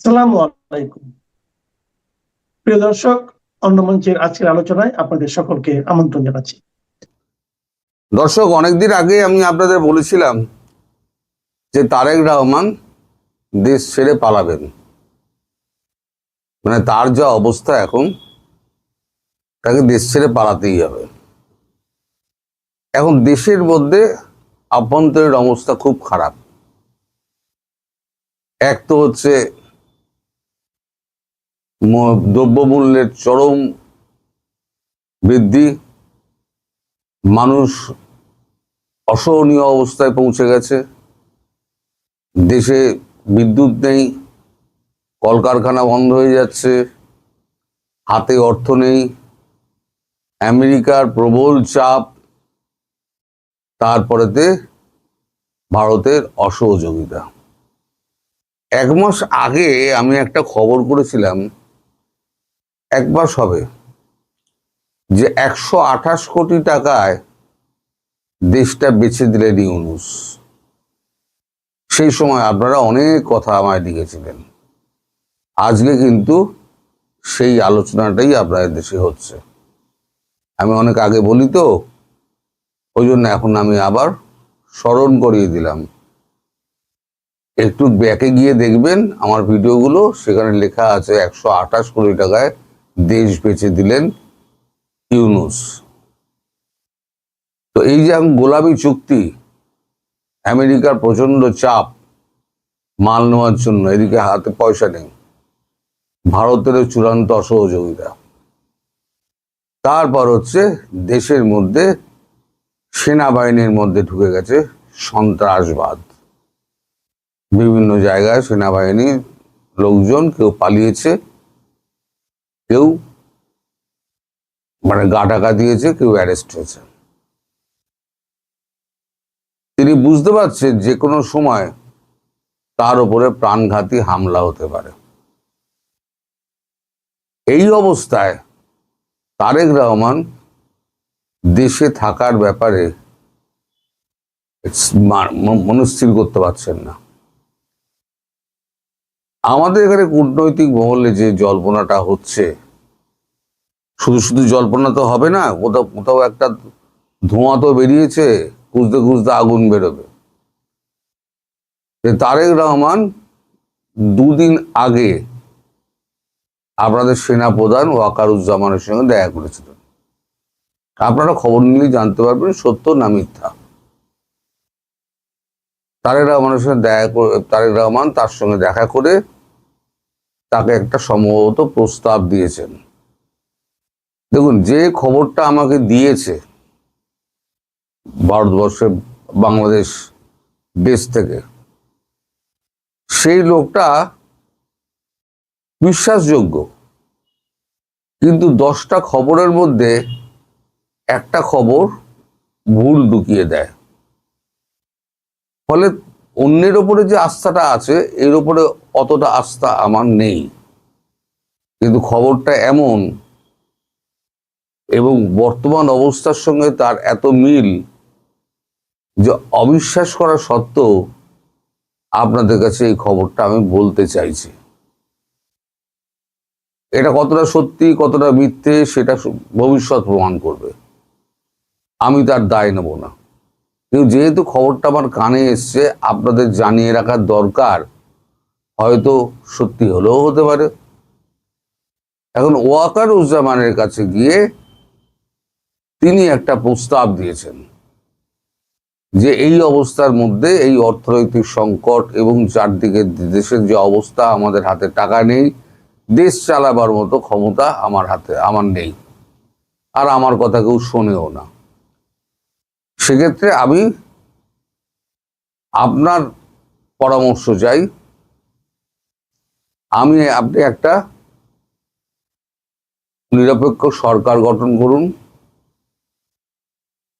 আসসালামু আলাইকুম প্রিয় দর্শক, অন্য মঞ্চের আজকের আলোচনায় আপনাদের সকলকে আমন্ত্রণ জানাচ্ছি। দর্শক, অনেকদিন আগে আমি আপনাদের বলেছিলাম যে তারেক রহমান দেশ ছেড়ে পালাবেন। মানে তার যা অবস্থা এখন, তাকে দেশ ছেড়ে পালাতেই হবে। এখন দেশের মধ্যে আভ্যন্তরীণ অবস্থা খুব খারাপ। এক তো হচ্ছে দ্রব্যমূল্যের চরম বৃদ্ধি, মানুষ অসহনীয় অবস্থায় পৌঁছে গেছে। দেশে বিদ্যুৎ নেই, কলকারখানা বন্ধ হয়ে যাচ্ছে, হাতে অর্থ নেই, আমেরিকার প্রবল চাপ, তারপরেতে ভারতের অসহযোগিতা। এক মাস আগে আমি একটা খবর করেছিলাম, এক মাস হবে, যে 128 কোটি টাকায় দেশটা বেচে দিলেন ইউনূস। সেই সময় আপনারা অনেক কথা আমায় লিখেছিলেন। আজকে কিন্তু সেই আলোচনাটাই আপনাদের দেশে হচ্ছে। আমি অনেক আগে বলি তো, ওই জন্য এখন আমি আবার স্মরণ করিয়ে দিলাম। একটু ব্যাকে গিয়ে দেখবেন আমার ভিডিওগুলো, সেখানে লেখা আছে 128 কোটি টাকায় দেশ বেচে দিলেন ইউনূস। তো এই যে গোলামি চুক্তি, আমেরিকার প্রচন্ড চাপ মাল নেওয়ার জন্য, এদিকে হাতে পয়সা নেই, ভারতের চূড়ান্ত অসহযোগিতা, তারপর হচ্ছে দেশের মধ্যে সেনাবাহিনীর মধ্যে ঢুকে গেছে সন্ত্রাসবাদ। বিভিন্ন জায়গায় সেনাবাহিনীর লোকজন কেউ পালিয়েছে, কেউ গা ঢাকা দিয়েছে, কেউ অ্যারেস্ট হয়েছে। তিনি বুঝতে পারছেন যে কোনো সময় তার উপরে প্রাণঘাতী হামলা হতে পারে। এই অবস্থায় তারেক রহমান দেশে থাকার ব্যাপারে মনস্থির করতে পারছেন না। আমাদের এখানে কূটনৈতিক মহলে যে জল্পনাটা হচ্ছে, শুধু শুধু জল্পনা তো হবে না, কোথাও কোথাও একটা ধোঁয়া তো বেরিয়েছে, খুঁজতে খুঁজতে আগুন বেরোবে। তারেক রহমান দুদিন আগে আপনাদের সেনাপ্রধান ওয়াকারুজ্জামানের সঙ্গে দেখা করেছিলেন। আপনারা খবর নিলেই জানতে পারবেন সত্য না মিথ্যা। তারেক রহমান তার সঙ্গে দেখা করে তাকে একটা সম্ভবত প্রস্তাব দিয়েছেন। দেখুন, যে খবরটা আমাকে দিয়েছে ভারতবর্ষের বাংলাদেশ দেশ থেকে, সেই লোকটা বিশ্বাসযোগ্য, কিন্তু 10টা খবরের মধ্যে একটা খবর ভুল ঢুকিয়ে দেয়। ফলে অন্যের ওপরে যে আস্থাটা আছে, এর উপরে অতটা আস্থা আমার নেই। কিন্তু খবরটা এমন, এবং বর্তমান অবস্থার সঙ্গে তার এত মিল, যে অবিশ্বাস করা সত্ত্বেও আপনাদের কাছে এই খবরটা আমি বলতে চাইছি। এটা কতটা সত্যি কতটা মিথ্যে সেটা ভবিষ্যৎ প্রমাণ করবে, আমি তার দায় নেব না। কিন্তু যেহেতু খবরটা আমার কানে এসছে, আপনাদের জানিয়ে রাখার দরকার। হয়তো সত্যি হলেও হতে পারে। এখন ওয়াকারুজ্জামানের কাছে গিয়ে তিনি একটা প্রস্তাব দিয়েছেন যে এই অবস্থার মধ্যে, এই অর্থনৈতিক সংকট এবং চারদিকে দেশের যে অবস্থা, আমাদের হাতে টাকা নেই, দেশ চালাবার মতো ক্ষমতা আমার নেই, আর আমার কথা কেউ শোনেও না। সেক্ষেত্রে আমি আপনার পরামর্শ চাই। আপনি একটা নিরপেক্ষ সরকার গঠন করুন,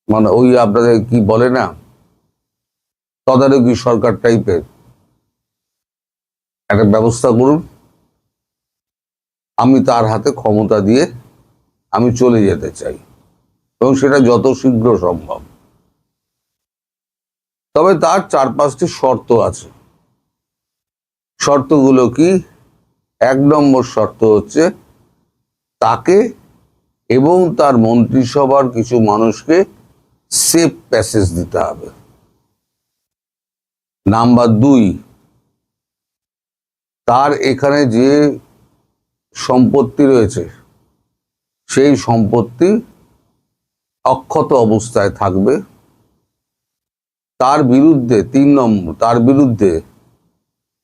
মানে ওই আপনাদের কি বলে না, তদারকি সরকার টাইপের একটা ব্যবস্থা করুন। আমি তার হাতে ক্ষমতা দিয়ে আমি চলে যেতে চাই, এবং সেটা যত শীঘ্র সম্ভব। তবে তার 4-5টি শর্ত আছে। শর্তগুলো কি? এক নম্বর শর্ত হচ্ছে তাকে এবং তার মন্ত্রিসভার কিছু মানুষকে সেফ প্যাসেজ দিতে হবে। নাম্বার 2, তার এখানে যে সম্পত্তি রয়েছে সেই সম্পত্তি অক্ষত অবস্থায় থাকবে। তার বিরুদ্ধে 3 নম্বর, তার বিরুদ্ধে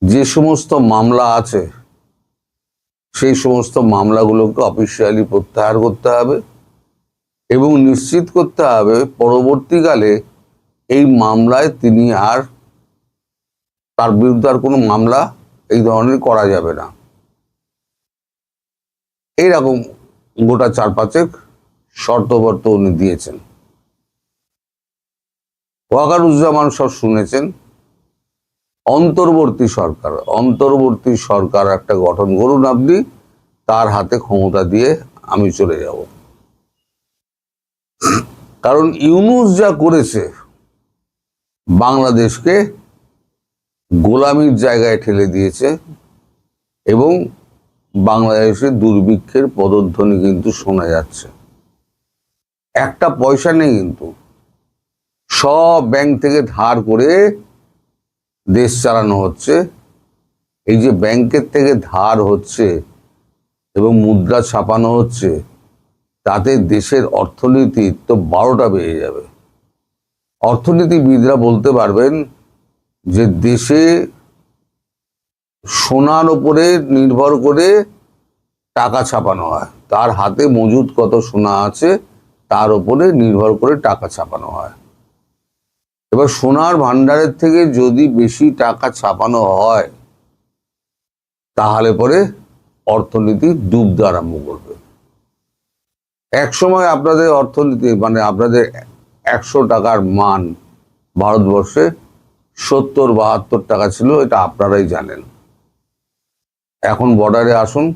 যে সমস্ত মামলা আছে সেই সমস্ত মামলাগুলোকে অফিসিয়ালি প্রত্যাহার করতে হবে এবং নিশ্চিত করতে হবে পরবর্তীকালে এই মামলায় তিনি আর, তার বিরুদ্ধে আর কোনো মামলা এই ধরনের করা যাবে না। এইরকম গোটা 4-5 শর্তবর্ত উনি দিয়েছেন। ওয়াকারুজ্জামান সব শুনেছেন। অন্তর্বর্তী সরকার একটা গঠন করুন আপনি, তার হাতে ক্ষমতা দিয়ে আমি চলে যাব। কারণ ইউনূস যা করেছে বাংলাদেশকে গোলামির জায়গায় ঠেলে দিয়েছে এবং বাংলাদেশে দুর্ভিক্ষের পদধ্বনি কিন্তু শোনা যাচ্ছে। একটা পয়সা নেই, কিন্তু সব ব্যাংক থেকে ধার করে দেশ চালানো হচ্ছে। এই যে ব্যাংকের থেকে ধার হচ্ছে এবং মুদ্রা ছাপানো হচ্ছে, তাতে দেশের অর্থনীতি তো 12টা বেড়ে যাবে। অর্থনীতিবিদরা বলতে পারবেন যে দেশে সোনার উপরে নির্ভর করে টাকা ছাপানো হয়, তার হাতে মজুদ কত সোনা আছে তার উপরে নির্ভর করে টাকা ছাপানো হয়। এবার সোনার ভান্ডারের থেকে যদি বেশি টাকা ছাপানো হয় তাহলে পরে অর্থনীতি ডুবতে আরম্ভ করবে। একসময় আপনাদের অর্থনীতি, মানে আপনাদের 100 টাকার মান ভারতবর্ষে 70-72 টাকা ছিল, এটা আপনারাই জানেন। এখন বর্ডারে আসুন,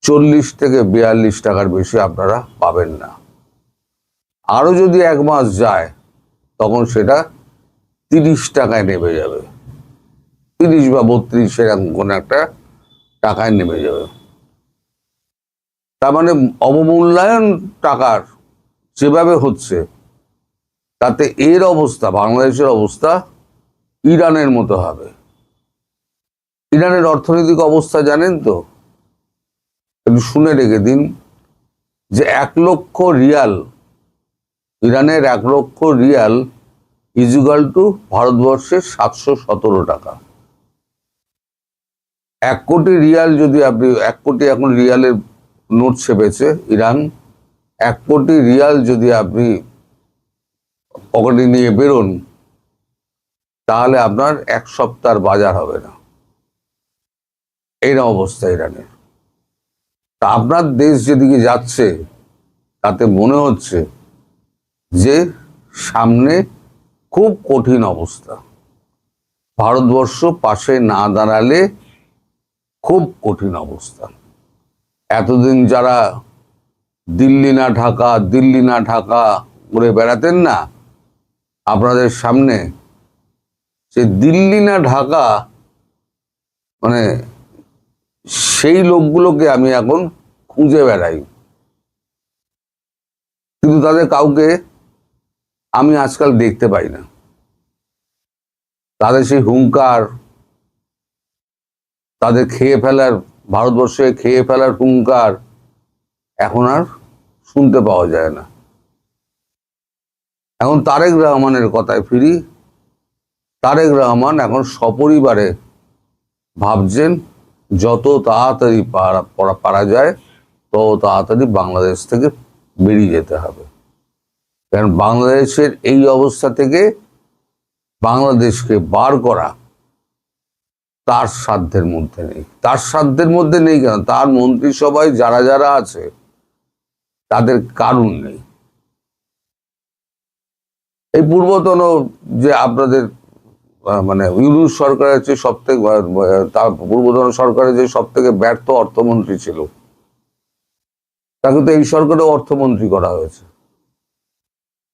40 থেকে 42 টাকার বেশি আপনারা পাবেন না। আরো যদি 1 মাস যায় তখন সেটা 30 টাকায় নেমে যাবে, 30 বা 32 এরকম কোন একটা টাকায় নেমে যাবে। তার মানে অবমূল্যায়ন টাকার যেভাবে হচ্ছে, তাতে এর অবস্থা, বাংলাদেশের অবস্থা ইরানের মতো হবে। ইরানের অর্থনৈতিক অবস্থা জানেন তো? একটু শুনে রেখে দিন যে 1 লক্ষ রিয়াল, ইরানের 1 লক্ষ রিয়াল ইজুগাল টু ভারতবর্ষের 717 টাকা। 1 কোটি রিয়াল যদি আপনি, 1 কোটি এখন রিয়ালের নোট ছেপেছে ইরান, 1 কোটি রিয়াল যদি আপনি পকেটে নিয়ে বেরোন তাহলে আপনার 1 সপ্তাহের বাজার হবে না। এইরকম অবস্থা ইরানের। তা আপনার দেশ যেদিকে যাচ্ছে তাতে মনে হচ্ছে যে সামনে খুব কঠিন অবস্থা। ভারতবর্ষ পাশে না দাঁড়ালে খুব কঠিন অবস্থা। এতদিন যারা দিল্লি না ঢাকা করে বেড়াতেন না আপনাদের সামনে, সে দিল্লি না ঢাকা, মানে সেই লোকগুলোকে আমি এখন খুঁজে বেড়াই, কিন্তু তাদের কাউকে আমি আজকাল দেখতে পাই না। তাদের সেই হুঙ্কার, তাদের ভারতবর্ষে খেয়ে ফেলার হুঙ্কার এখন আর শুনতে পাওয়া যায় না। এখন তারেক রহমানের কথায় ফিরি। তারেক রহমান এখন সপরিবারে ভাবছেন যত তাড়াতাড়ি পারা যায় তত তাড়াতাড়ি বাংলাদেশ থেকে বেরিয়ে যেতে হবে। কারণ বাংলাদেশের এই অবস্থা থেকে বাংলাদেশকে বার করা তার সাধ্যের মধ্যে নেই। তার সাধ্যের মধ্যে নেই কেন, তার মন্ত্রিসভায় যারা যারা আছে তাদের কারণ নেই। এই পূর্বতন যে আপনাদের মানে ইউনূস সরকারের চেয়ে সবথেকে, তার পূর্বতন সরকারের যে সবথেকে ব্যর্থ অর্থমন্ত্রী ছিল, তাকে তো এই সরকারে অর্থমন্ত্রী করা হয়েছে।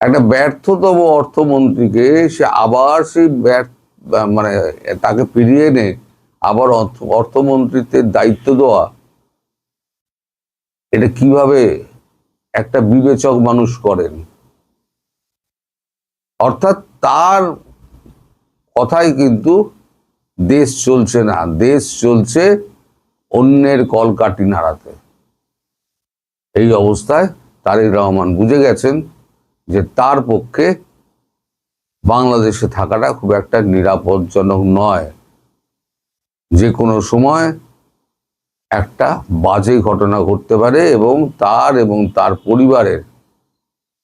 একটা ব্যর্থতম অর্থমন্ত্রীকে সে আবার সেই মানে তাকে ফিরিয়ে এনে আবার অর্থমন্ত্রীত্বের দায়িত্ব দেওয়া, এটা কিভাবে একটা বিবেচক মানুষ করেন? অর্থাৎ তার কথাই কিন্তু দেশ চলছে না, দেশ চলছে অন্যের কলকাঠি নাড়াতে। এই অবস্থায় তারেক রহমান বুঝে গেছেন যে তার পক্ষে বাংলাদেশে থাকাটা খুব একটা নিরাপদজনক নয়। যে কোনো সময় একটা বাজে ঘটনা ঘটতে পারে এবং তার পরিবারের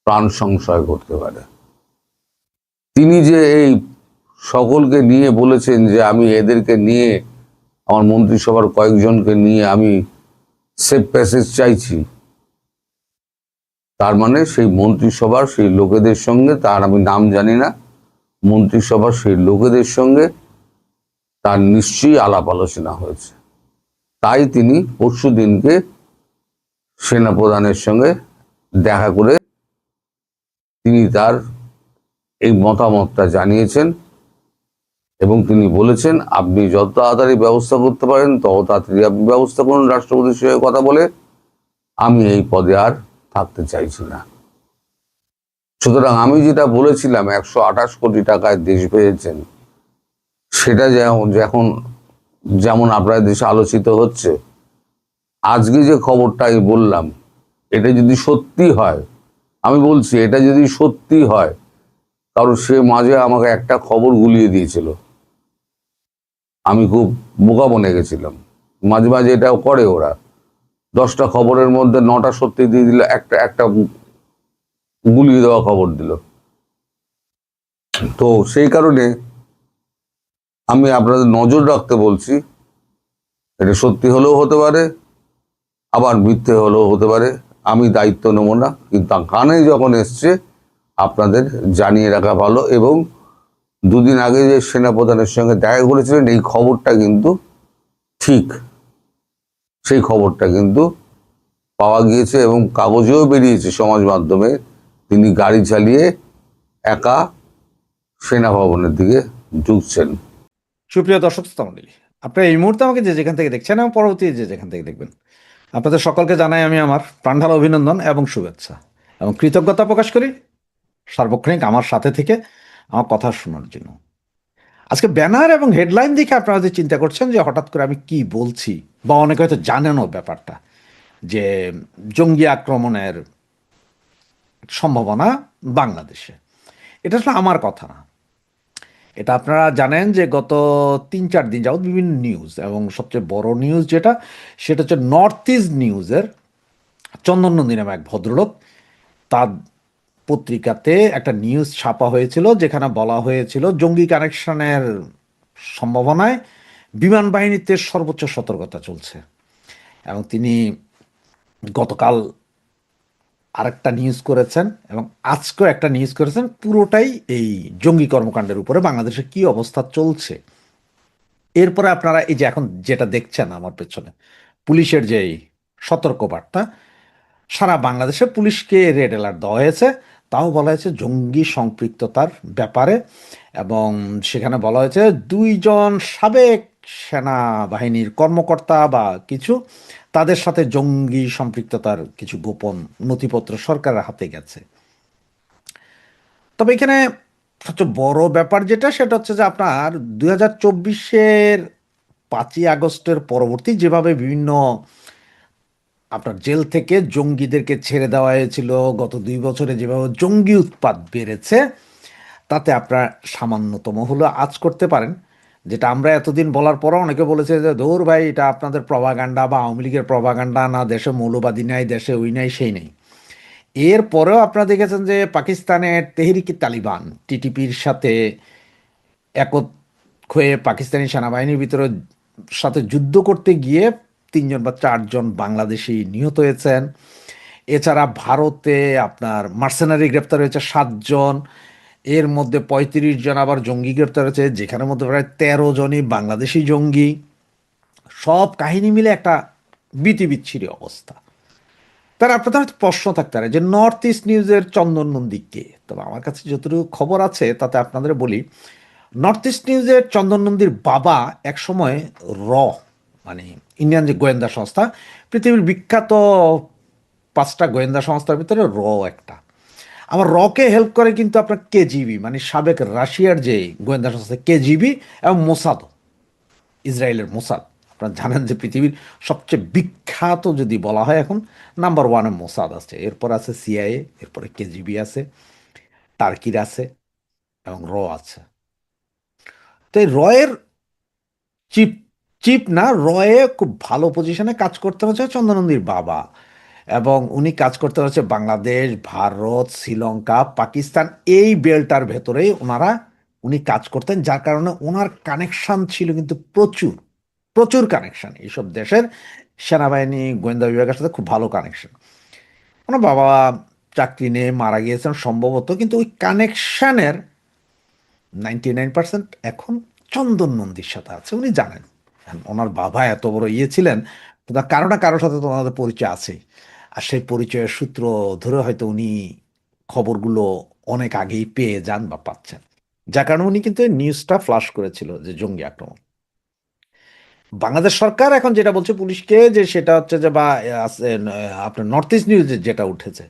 প্রাণ সংশয় ঘটতে পারে। তিনি যে এই সকলকে নিয়ে বলেছেন যে আমি এদেরকে নিয়ে, আমার মন্ত্রিসভার কয়েকজনকে নিয়ে আমি সেফ প্যাসেজ চাইছি, তার মানে সেই মন্ত্রিসভার সেই লোকেদের সঙ্গে, তার আমি নাম জানি না, মন্ত্রিসভার সেই লোকেদের সঙ্গে তার নিশ্চয়ই আলাপ আলোচনা হয়েছে। তাই তিনি পরশু দিনকে সেনাপ্রধানের সঙ্গে দেখা করে তিনি তার এই মতামতটা জানিয়েছেন এবং তিনি বলেছেন আপনি যত তাড়াতাড়ি ব্যবস্থা করতে পারেন তত তাড়াতাড়ি আপনি ব্যবস্থা করুন রাষ্ট্রপতির সঙ্গে কথা বলে, আমি এই পদে আর থাকতে চাইছি না। সুতরাং আমি যেটা বলেছিলাম 128 কোটি টাকায় দেশ পেয়েছেন, সেটা যেমন আপনার দেশে আলোচিত হচ্ছে, আজকে যে খবরটা আমি বললাম, এটা যদি সত্যি হয়, আমি বলছি এটা যদি সত্যি হয়, কারণ সে মাঝে আমাকে একটা খবর গুলিয়ে দিয়েছিল, আমি খুব বোকা বনে গেছিলাম। মাঝে মাঝে এটাও করে ওরা, 10টা খবরের মধ্যে 9টা সত্যি দিয়ে দিল, একটা গুলিয়ে দেওয়া খবর দিল। তো সেই কারণে আমি আপনাদের নজর রাখতে বলছি, এটা সত্যি হলেও হতে পারে, আবার মিথ্যে হলেও হতে পারে, আমি দায়িত্ব নেব না, কিন্তু কানে যখন এসছে আপনাদের জানিয়ে রাখা ভালো। এবং দুদিন আগে যে সেনাপ্রধানের সঙ্গে দেখা করেছিলেন, এই খবরটা কিন্তু ঠিক, সেই খবরটা কিন্তু পাওয়া গিয়েছে এবং কাগজেও বেরিয়েছে সমাজ মাধ্যমে, তিনি গাড়ি চালিয়ে একা সেনা ভবনের দিকে ঢুকছেন। সুপ্রিয় দর্শক শ্রোতামণ্ডলী, আপনারা এই মুহূর্তে আমাকে যে যেখান থেকে দেখছেন এবং পরবর্তী যে যেখান থেকে দেখবেন, আপনাদের সকলকে জানাই আমি আমার প্রাণঢালা অভিনন্দন এবং শুভেচ্ছা এবং কৃতজ্ঞতা প্রকাশ করি সার্বক্ষণিক আমার সাথে থেকে আমার কথা শোনার জন্য। আজকে ব্যানার এবং হেডলাইন দেখে আপনারা যে চিন্তা করছেন যে হঠাৎ করে আমি কি বলছি, বা অনেকে হয়তো জানেনও ব্যাপারটা, যে জঙ্গি আক্রমণের সম্ভাবনা বাংলাদেশে, এটা আসলে আমার কথা না। এটা আপনারা জানেন যে গত 3-4 দিন যাবৎ বিভিন্ন নিউজ, এবং সবচেয়ে বড় নিউজ যেটা, সেটা হচ্ছে নর্থ ইস্ট নিউজের চন্দন নন্দী নামে এক ভদ্রলোক, তার পত্রিকাতে একটা নিউজ ছাপা হয়েছিল যেখানে বলা হয়েছিল জঙ্গি কানেকশনের সম্ভাবনায় বিমান বাহিনীতে সর্বোচ্চ সতর্কতা চলছে। এবং তিনি গতকাল আরেকটা নিউজ করেছেন এবং আজকেও একটা নিউজ করেছেন, পুরোটাই এই জঙ্গি কর্মকাণ্ডের উপরে বাংলাদেশে কি অবস্থা চলছে। এরপরে আপনারা এই যে এখন যেটা দেখছেন আমার পেছনে, পুলিশের যে সতর্কবার্তা, সারা বাংলাদেশে পুলিশকে রেড অ্যালার্ট দেওয়া হয়েছে, তাও বলা হয়েছে জঙ্গি সম্পৃক্ততার ব্যাপারে। এবং সেখানে বলা হয়েছে 2 জন সাবেক সেনাবাহিনীর কর্মকর্তা বা কিছু, তাদের সাথে জঙ্গি সম্পৃক্ততার কিছু গোপন নথিপত্র সরকারের হাতে গেছে। তবে এখানে সবচেয়ে বড় ব্যাপার যেটা, সেটা হচ্ছে যে আপনার 2024-এর 5ই আগস্টের পরবর্তী যেভাবে বিভিন্ন আপনার জেল থেকে জঙ্গিদেরকে ছেড়ে দেওয়া হয়েছিল, গত 2 বছরে যেভাবে জঙ্গি উৎপাত বেড়েছে, তাতে আপনার সামান্যতম হলেও আঁচ করতে পারেন। যেটা আমরা এতদিন বলার পরও অনেকে বলেছে যে ধুর ভাই, এটা আপনাদের প্রভাগান্ডা বা আওয়ামী লীগের প্রভাগান্ডা, না দেশে মৌলবাদী নাই, দেশে ওই নাই সেই নেই। এরপরেও আপনারা দেখেছেন যে পাকিস্তানের তেহরিকি তালিবান টিটিপির সাথে একত হয়ে পাকিস্তানি সেনাবাহিনীর ভিতরে সাথে যুদ্ধ করতে গিয়ে 3 জন বা 4 জন বাংলাদেশি নিহত হয়েছেন। এছাড়া ভারতে আপনার মার্সেনারি গ্রেপ্তার হয়েছে 7 জন, এর মধ্যে 35 জন আবার জঙ্গি গ্রেপ্তার হয়েছে, যেখানের মধ্যে প্রায় 13 জনই বাংলাদেশি জঙ্গি। সব কাহিনী মিলে একটা বিতিবিচ্ছিরি অবস্থা। তার আপনাদের হয়তো প্রশ্ন থাকতে পারে যে নর্থ ইস্ট নিউজের চন্দন নন্দী কে? তবে আমার কাছে যতটুকু খবর আছে তাতে আপনাদের বলি, নর্থ ইস্ট নিউজের চন্দন নন্দীর বাবা একসময় র মানে ইন্ডিয়ান যে গোয়েন্দা সংস্থা, পৃথিবীর বিখ্যাত 5টা গোয়েন্দা সংস্থার ভিতরে র একটা। আমার রকে হেল্প করে কিন্তু আপনার কেজিবি, মানে সাবেক রাশিয়ার যে গোয়েন্দা সংস্থা কেজিবি, এবং মোসাদ, ইসরায়েলের মোসাদ। আপনারা জানেন যে পৃথিবীর সবচেয়ে বিখ্যাত যদি বলা হয় এখন নাম্বার ওয়ানে মোসাদ আছে, এরপর আছে সিআইএ, এরপরে কেজিবি আছে, টার্কির আছে, এবং র আছে। তো এই রয়ের চিপ চিপ না, রয়ে খুব ভালো পজিশনে কাজ করতে হচ্ছে চন্দ্রনন্দীর বাবা, এবং উনি কাজ করতে হচ্ছে বাংলাদেশ, ভারত, শ্রীলঙ্কা, পাকিস্তান, এই বেলটার ভেতরেই উনি কাজ করতেন, যার কারণে ওনার কানেকশন ছিল কিন্তু প্রচুর প্রচুর কানেকশন এইসব দেশের সেনাবাহিনী গোয়েন্দা বিভাগের সাথে, খুব ভালো কানেকশন। ওনার বাবা চাকরি নিয়ে মারা গিয়েছেন সম্ভবত, কিন্তু ওই কানেকশনের 99% এখন চন্দন নন্দীর সাথে আছে, উনি জানেন। ওনার বাবা এত বড় ছিলেন, কিন্তু কারো না কারোর সাথে তো ওনাদের পরিচয় আছেই, আর সেই পরিচয়ের সূত্র ধরে হয়তো উনি খবরগুলো অনেক আগেই পেয়ে যান বা পাচ্ছেন, যার কারণে উনি কিন্তু এই নিউজটা ফ্লাশ করেছিল যে জঙ্গি আক্রমণ। বাংলাদেশ সরকার এখন যেটা বলছে পুলিশকে, যে সেটা হচ্ছে যে বা আপনার নর্থ ইস্ট নিউজে যেটা উঠেছে,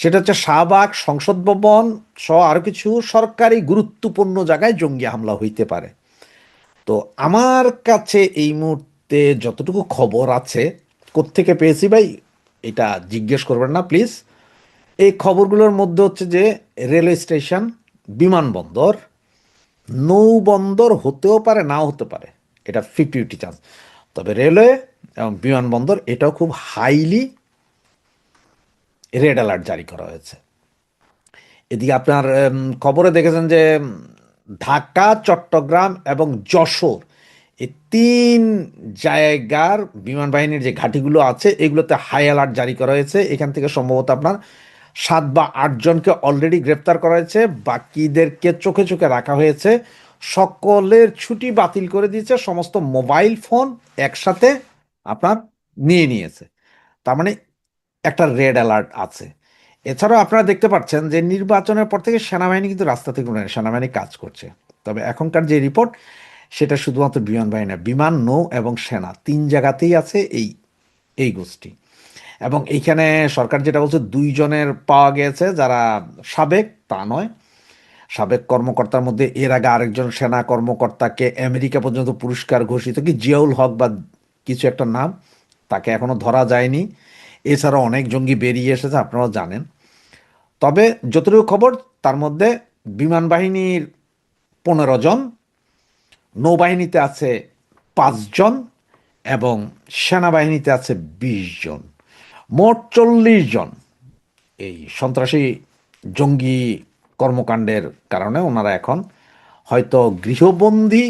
সেটা হচ্ছে শাহবাগ, সংসদ ভবন সহ আরো কিছু সরকারি গুরুত্বপূর্ণ জায়গায় জঙ্গি হামলা হইতে পারে। তো আমার কাছে এই মুহূর্তে যতটুকু খবর আছে, কোত্থেকে পেয়েছি ভাই এটা জিজ্ঞেস করবেন না প্লিজ। এই খবরগুলোর মধ্যে হচ্ছে যে রেলওয়ে স্টেশন, বিমানবন্দর, নৌবন্দর হতেও পারে, নাও হতে পারে, এটা 50-50 চান্স। তবে রেলওয়ে এবং বিমানবন্দর এটাও খুব হাইলি রেড অ্যালার্ট জারি করা হয়েছে। এদিকে আপনার খবরে দেখেছেন যে ঢাকা, চট্টগ্রাম এবং যশোর, এই 3 জায়গার বিমান বাহিনীর যে ঘাঁটিগুলো আছে এগুলোতে হাই অ্যালার্ট জারি করা হয়েছে। এখান থেকে সম্ভবত আপনার 7 বা 8 জনকে অলরেডি গ্রেপ্তার করা হয়েছে, বাকিদেরকে চোখে চোখে রাখা হয়েছে। সকলের ছুটি বাতিল করে দিয়েছে, সমস্ত মোবাইল ফোন একসাথে আপনার নিয়ে নিয়েছে। তার মানে একটা রেড অ্যালার্ট আছে। এছাড়াও আপনারা দেখতে পাচ্ছেন যে নির্বাচনের পর থেকে সেনাবাহিনী কিন্তু রাস্তা থেকে উঠে, সেনাবাহিনী কাজ করছে। তবে এখনকার যে রিপোর্ট, সেটা শুধুমাত্র বিমান বাহিনী না, বিমান, নৌ এবং সেনা 3 জায়গাতেই আছে এই গোষ্ঠী। এবং এইখানে সরকার যেটা বলছে 2 জনের পাওয়া গেছে যারা সাবেক, তা নয়, সাবেক কর্মকর্তার মধ্যে এর আগে আরেকজন সেনা কর্মকর্তাকে আমেরিকা পর্যন্ত পুরস্কার ঘোষিত, কি জিয়াউল হক বা কিছু একটা নাম, তাকে এখনো ধরা যায়নি। এছাড়া অনেক জঙ্গি বেরিয়ে এসেছে, আপনারা জানেন। তবে যতটুকু খবর, তার মধ্যে বিমান বাহিনীর 15 জন, নৌবাহিনীতে আছে 5 জন, এবং সেনাবাহিনীতে আছে 20 জন, মোট 40 জন এই সন্ত্রাসী জঙ্গি কর্মকাণ্ডের কারণে ওনারা এখন হয়তো গৃহবন্দী,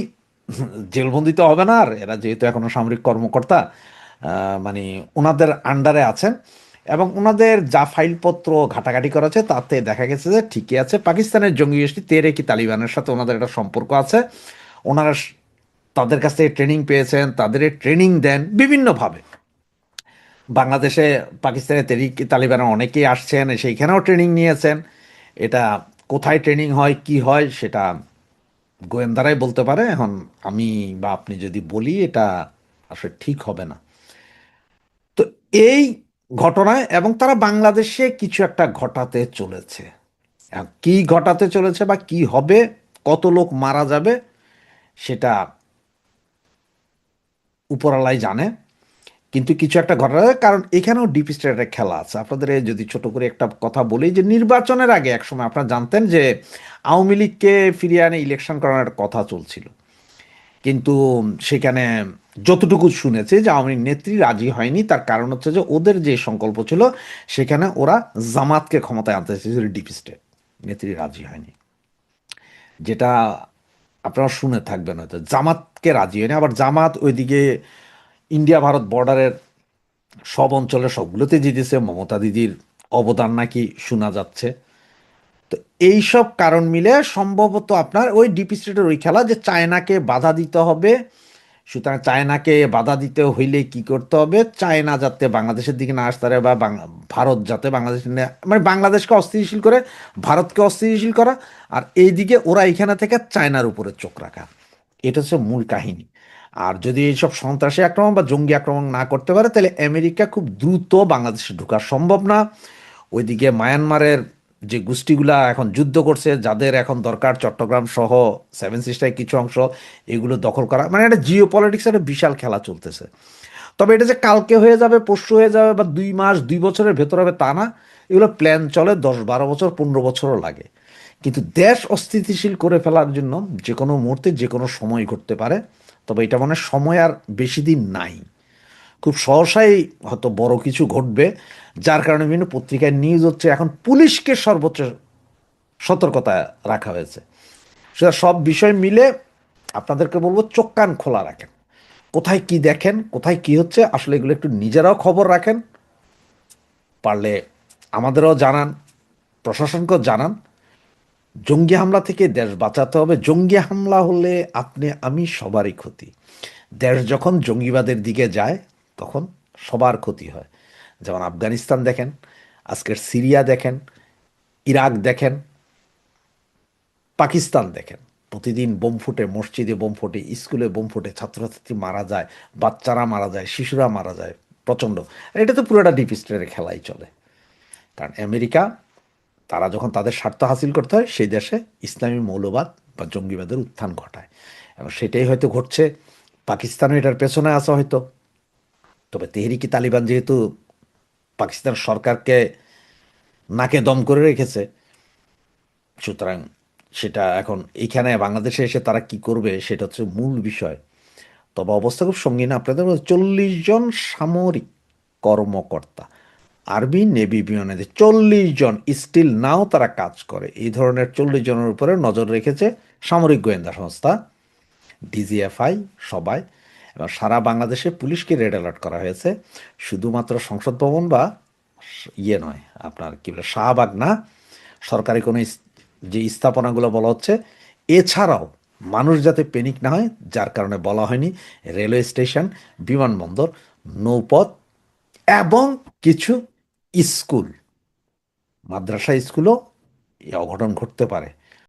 জেলবন্দি তো হবে না, আর এরা যেহেতু এখনো সামরিক কর্মকর্তা, মানে ওনাদের আন্ডারে আছেন। এবং ওনাদের যা ফাইলপত্র ঘাটাঘাটি করা আছে তাতে দেখা গেছে যে ঠিকই আছে। পাকিস্তানের জঙ্গি গোষ্ঠী তেহরিক তালিবানের সাথে ওনাদের একটা সম্পর্ক আছে, ওনারা তাদের কাছ থেকে ট্রেনিং পেয়েছেন, তাদের ট্রেনিং দেন বিভিন্নভাবে। বাংলাদেশে পাকিস্তানের তেহরিক তালিবানের অনেকেই আসছেন, সেইখানেও ট্রেনিং নিয়েছেন। এটা কোথায় ট্রেনিং হয়, কি হয়, সেটা গোয়েন্দারাই বলতে পারে। এখন আমি বা আপনি যদি বলি, এটা আসলে ঠিক হবে না। তো এই ঘটনায়, এবং তারা বাংলাদেশে কিছু একটা ঘটাতে চলেছে। এখন কি ঘটাতে চলেছে বা কি হবে, কত লোক মারা যাবে, সেটা উপরওয়ালাই জানে। কিন্তু কিছু একটা ঘটনা, কারণ এখানেও ডিপ স্টেটের খেলা আছে। আপনাদের যদি ছোট করে একটা কথা বলি, যে নির্বাচনের আগে একসময় আপনারা জানতেন যে আওয়ামী লীগকে ফিরিয়ে আনে ইলেকশন করার একটা কথা চলছিল, কিন্তু সেখানে যতটুকু শুনেছে যে আওয়ামী লীগ নেত্রী রাজি হয়নি। তার কারণ হচ্ছে যে ওদের যে সংকল্প ছিল, সেখানে ওরা জামাতকে ক্ষমতায় আনতে চেয়েছিল, ডিপ স্টেট, নেত্রী রাজি হয়নি। যেটা আপনারা শুনে থাকবেন হয়তো, জামাতকে রাজি হয়নি। আবার জামাত ওইদিকে ইন্ডিয়া ভারত বর্ডারের সব অঞ্চলে সবগুলোতে জিতেছে, মমতা দিদির অবদান নাকি শোনা যাচ্ছে। তো এইসব কারণ মিলে সম্ভবত আপনার ওই ডিপ স্টেটের ওই খেলা, যে চায়নাকে বাধা দিতে হবে, সুতরাং চায়নাকে বাধা দিতে হইলে কি করতে হবে, চায়না যাতে বাংলাদেশের দিকে না আসতে পারে, বা ভারত যাতে বাংলাদেশের মানে বাংলাদেশকে অস্থিতিশীল করে ভারতকে অস্থিতিশীল করা, আর এইদিকে ওরা এখানে থেকে চায়নার উপরে চোখ রাখা। এটা হচ্ছে মূল কাহিনী। আর যদি এইসব সন্ত্রাসী আক্রমণ বা জঙ্গি আক্রমণ না করতে পারে, তাহলে আমেরিকা খুব দ্রুত বাংলাদেশে ঢোকা সম্ভব না। ওইদিকে মায়ানমারের যে গোষ্ঠীগুলা এখন যুদ্ধ করছে, যাদের এখন দরকার চট্টগ্রাম সহ সেভেন সিস্টারের কিছু অংশ এগুলো দখল করা, মানে একটা জিও পলিটিক্স একটা বিশাল খেলা চলতেছে। তবে এটা যে কালকে হয়ে যাবে, পরশু হয়ে যাবে, বা 2 মাস 2 বছরের ভেতর হবে তা না। এগুলো প্ল্যান চলে 10-12 বছর, 15 বছরও লাগে। কিন্তু দেশ অস্থিতিশীল করে ফেলার জন্য যে কোনো মুহূর্তে যে কোনো সময় ঘটতে পারে। তবে এটা মানে সময় আর বেশি দিন নাই, খুব সহসাই হয়তো বড় কিছু ঘটবে। যার কারণে বিভিন্ন পত্রিকায় নিউজ হচ্ছে এখন পুলিশকে সর্বোচ্চ সতর্কতা রাখা হয়েছে। সেটা সব বিষয় মিলে আপনাদেরকে বলবো, চোখ কান খোলা রাখেন, কোথায় কি দেখেন, কোথায় কি হচ্ছে, আসলে এগুলো একটু নিজেরাও খবর রাখেন, পারলে আমাদেরও জানান, প্রশাসনকেও জানান। জঙ্গি হামলা থেকে দেশ বাঁচাতে হবে। জঙ্গি হামলা হলে আপনি আমি সবারই ক্ষতি। দেশ যখন জঙ্গিবাদের দিকে যায় তখন সবার ক্ষতি হয়। যেমন আফগানিস্তান দেখেন, আজকের সিরিয়া দেখেন, ইরাক দেখেন, পাকিস্তান দেখেন, প্রতিদিন বোম ফুটে, মসজিদে বোম ফুটে, স্কুলে বোম ফুটে, ছাত্রছাত্রী মারা যায়, বাচ্চারা মারা যায়, শিশুরা মারা যায় প্রচণ্ড। আর এটা তো পুরোটা ডিপ স্টেটের খেলাই চলে। কারণ আমেরিকা, তারা যখন তাদের স্বার্থ হাসিল করতে হয় সেই দেশে ইসলামী মৌলবাদ বা জঙ্গিবাদের উত্থান ঘটায়, এবং সেটাই হয়তো ঘটছে। পাকিস্তানও এটার পেছনে আছে হয়তো। তবে তেহরিকি তালিবান যেহেতু পাকিস্তান সরকারকে নাকে দম করে রেখেছে, সুতরাং সেটা এখন এইখানে বাংলাদেশে এসে তারা কি করবে সেটা হচ্ছে মূল বিষয়। তবে অবস্থা খুব সঙ্গীন। আপনাদের 40 জন সামরিক কর্মকর্তা, আর্মি নেভি বিমানে 40 জন স্টিল নাও তারা কাজ করে। এই ধরনের 40 জনের উপরে নজর রেখেছে সামরিক গোয়েন্দা সংস্থা, ডিজিএফআই, সবাই। এবং সারা বাংলাদেশে পুলিশকে রেড অ্যালার্ট করা হয়েছে। শুধুমাত্র সংসদ ভবন বা ইয়ে নয়, আপনার কি বলে শাহবাগ না, সরকারি কোনো যে স্থাপনাগুলো বলা হচ্ছে, এছাড়াও মানুষ যাতে প্যানিক না হয়, যার কারণে বলা হয়নি রেলওয়ে স্টেশন, বিমানবন্দর, নৌপথ এবং কিছু স্কুল, মাদ্রাসা স্কুলও এই অঘটন ঘটতে পারে।